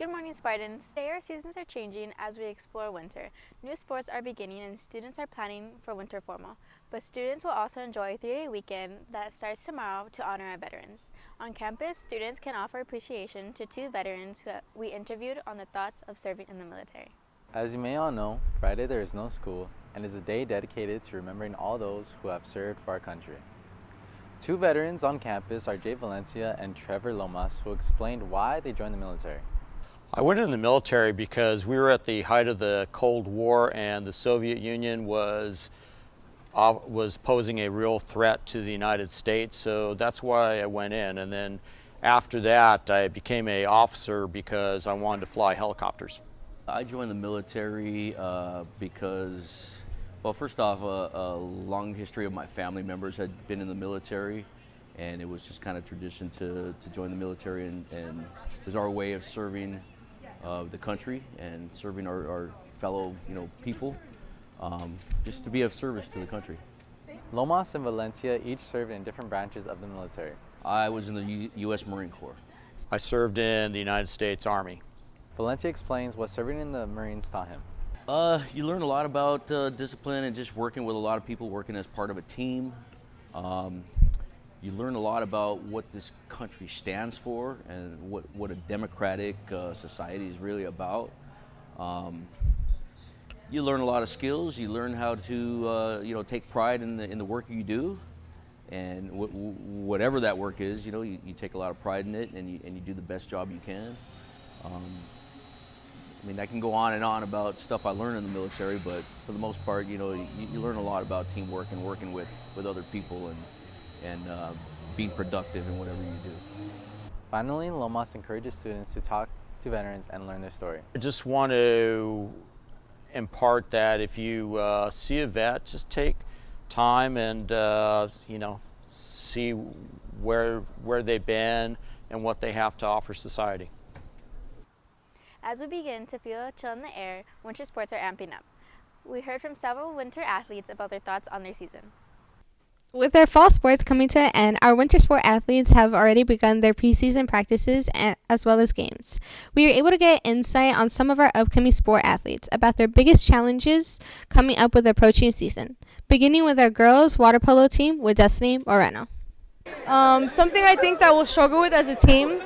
Good morning, Spartans. Today our seasons are changing as we explore winter. New sports are beginning and students are planning for winter formal. But students will also enjoy a 3-day weekend that starts tomorrow to honor our veterans. On campus, students can offer appreciation to 2 veterans who we interviewed on the thoughts of serving in the military. As you may all know, Friday there is no school and is a day dedicated to remembering all those who have served for our country. 2 veterans on campus are Jay Valencia and Trevor Lomas, who explained why they joined the military. I went in the military because we were at the height of the Cold War and the Soviet Union was posing a real threat to the United States, so that's why I went in. And then after that, I became an officer because I wanted to fly helicopters. I joined the military because, well, first off, a long history of my family members had been in the military, and it was just kind of tradition to join the military, and it was our way of serving the country and serving our fellow people, just to be of service to the country. Lomas and Valencia each served in different branches of the military. I was in the U.S. Marine Corps. I served in the United States Army. Valencia explains what serving in the Marines taught him. You learn a lot about discipline and just working with a lot of people, working as part of a team. You learn a lot about what this country stands for and what a democratic society is really about. You learn a lot of skills. You learn how to take pride in the work you do, and whatever that work is, you take a lot of pride in it, and you do the best job you can. I mean, I can go on and on about stuff I learned in the military, but for the most part, you learn a lot about teamwork and working with other people and being productive in whatever you do. Finally, Lomas encourages students to talk to veterans and learn their story. I just want to impart that if you see a vet, just take time and see where they've been and what they have to offer society. As we begin to feel a chill in the air, winter sports are amping up. We heard from several winter athletes about their thoughts on their season. With our fall sports coming to an end, our winter sport athletes have already begun their preseason practices as well as games. We were able to get insight on some of our upcoming sport athletes about their biggest challenges coming up with the approaching season, beginning with our girls water polo team with Destiny Moreno. Something I think that we'll struggle with as a team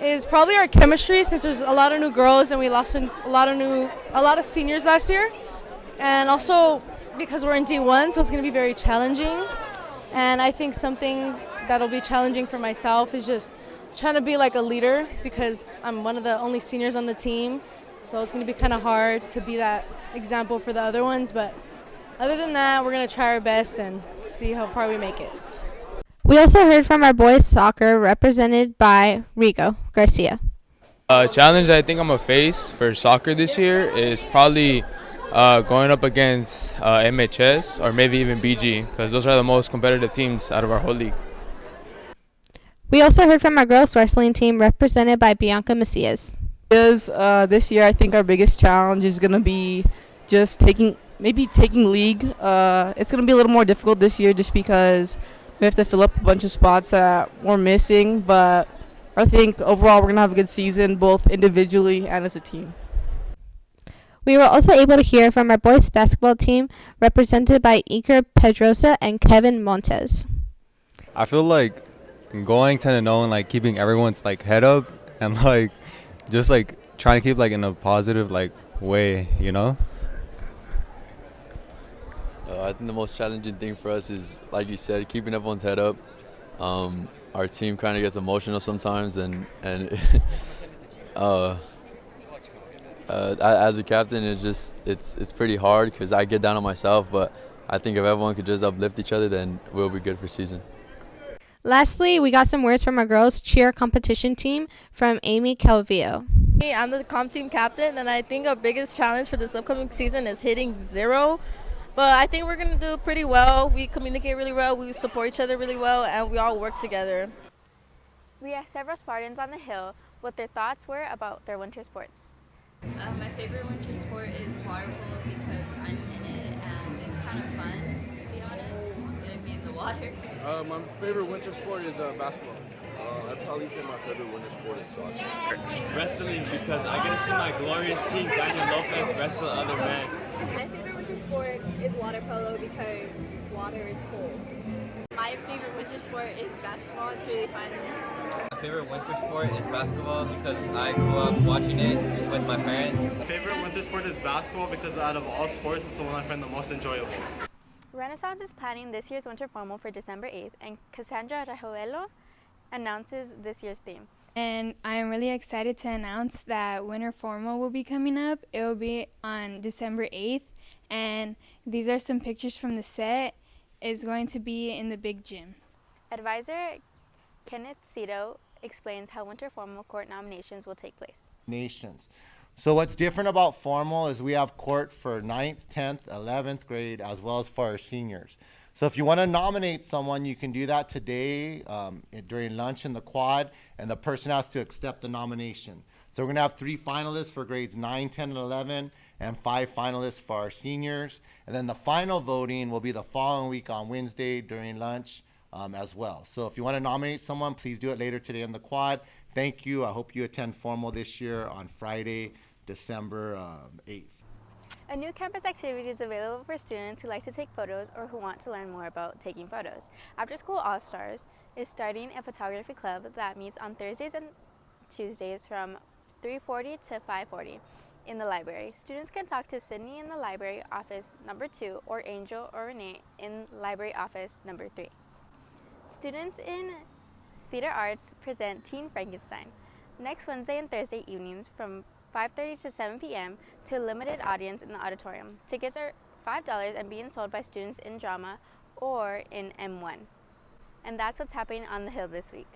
is probably our chemistry, since there's a lot of new girls and we lost a lot of seniors last year, and also because we're in D1, so it's going to be very challenging. And I think something that'll be challenging for myself is just trying to be like a leader, because I'm one of the only seniors on the team, so it's going to be kind of hard to be that example for the other ones. But other than that, we're going to try our best and see how far we make it. We also heard from our boys soccer represented by Rigo Garcia. Challenge I think I'm going to face for soccer this year is probably going up against MHS or maybe even BG, because those are the most competitive teams out of our whole league. We also heard from our girls wrestling team represented by Bianca Macias. This year I think our biggest challenge is going to be just taking league. It's going to be a little more difficult this year just because we have to fill up a bunch of spots that we're missing, but I think overall we're going to have a good season, both individually and as a team. We were also able to hear from our boys basketball team represented by Iker Pedrosa and Kevin Montes. I feel like going 10-0 and keeping everyone's head up and just trying to keep in a positive way, I think the most challenging thing for us is, like you said, keeping everyone's head up. Our team kind of gets emotional sometimes, and as a captain, it's pretty hard because I get down on myself. But I think if everyone could just uplift each other, then we'll be good for season. Lastly, we got some words from our girls cheer competition team from Amy Calvillo. Hey, I'm the comp team captain, and I think our biggest challenge for this upcoming season is hitting 0. But I think we're going to do pretty well. We communicate really well, we support each other really well, and we all work together. We asked several Spartans on the Hill what their thoughts were about their winter sports. My favorite winter sport is water polo because I'm in it and it's kind of fun, to be honest, and be in the water. My favorite winter sport is basketball. I'd probably say my favorite winter sport is soccer. Wrestling because I get to see my glorious king Daniel Lopez wrestle other men. My favorite winter sport is water polo because water is cold. My favorite winter sport is basketball. It's really fun. My favorite winter sport is basketball because I grew up watching it with my parents. My favorite winter sport is basketball because out of all sports, it's the one I find the most enjoyable. Renaissance is planning this year's winter formal for December 8th, and Cassandra Rajuelo announces this year's theme. And I'm really excited to announce that winter formal will be coming up. It will be on December 8th, and these are some pictures from the set. It's going to be in the big gym. Advisor Kenneth Cito explains how winter formal court nominations will take place. Nations. So what's different about formal is we have court for 9th, 10th, 11th grade, as well as for our seniors. So if you want to nominate someone, you can do that today during lunch in the quad, and the person has to accept the nomination. So we're going to have 3 finalists for grades 9, 10, and 11, and 5 finalists for our seniors. And then the final voting will be the following week on Wednesday during lunch as well. So if you want to nominate someone, please do it later today in the quad. Thank you. I hope you attend formal this year on Friday, December 8th. A new campus activity is available for students who like to take photos or who want to learn more about taking photos. After School All-Stars is starting a photography club that meets on Thursdays and Tuesdays from 3:40 to 5:40 in the library. Students can talk to Sydney in the library office number 2 or Angel or Renee in library office number 3. Students in Theater Arts present Teen Frankenstein next Wednesday and Thursday evenings from 5:30 to 7 p.m. to a limited audience in the auditorium. Tickets are $5 and being sold by students in drama or in M1. And that's what's happening on the Hill this week.